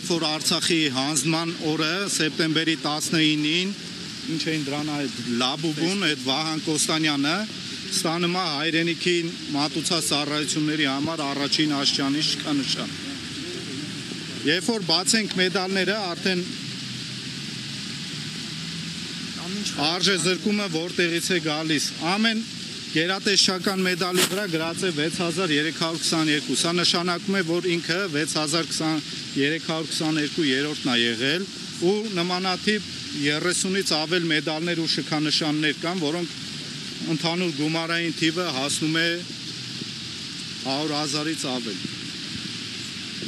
որ Արցախի հանձնման օրը սեպտեմբերի 19-ին ինչ էին դրան այդ լաբուբուն այդ Վահան Կոստանյանը ստանում է հայրենիքի մատուցած ծառայությունների համար առաջին աշճանի շքանշան։ Երբ որ բացենք մեդալները, արդեն արժեզրկումը որտեղից է գալիս։ Ամեն գերատեսչական մեդալի վրա գրած է 6322, սա նշանակում է, որ ինքը 6322-րդն է եղել ու նմանատիպ 30-ից ավել մեդալներ ու շքանշաններ կան, որոնք ընդհանուր գումարային թիվը հասնում է 100,000-ից ավել։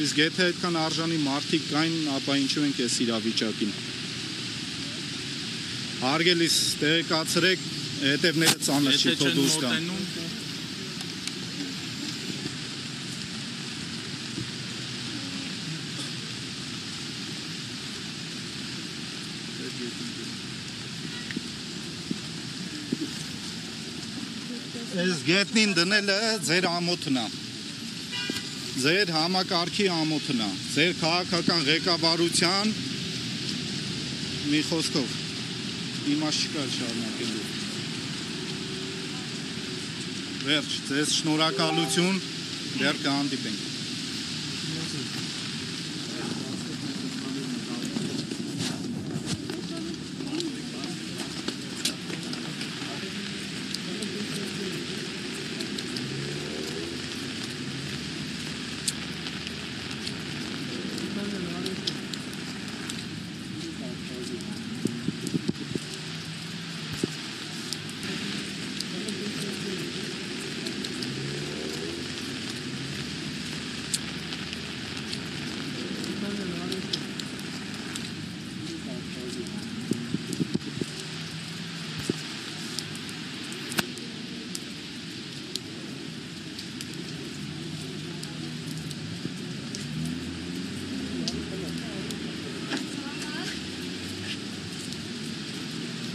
Իսկ եթե այդքան արժանի մարդիկ կային, ապա ինչու ենք այս իրավիճակին։ Հարգելիս տեղեկացրեք, հետևները ծանր չի թող դուրս գան։ Այս գետնին դնելը ձեր ամոթն է, ձեր համակարգի ամոթն է, ձեր քաղաքական ղեկավարության մի խոսքով իմաստ չկա շարունակելու։ Վերջ, ձեզ շնորհակալություն, դեռ կհանդիպենք։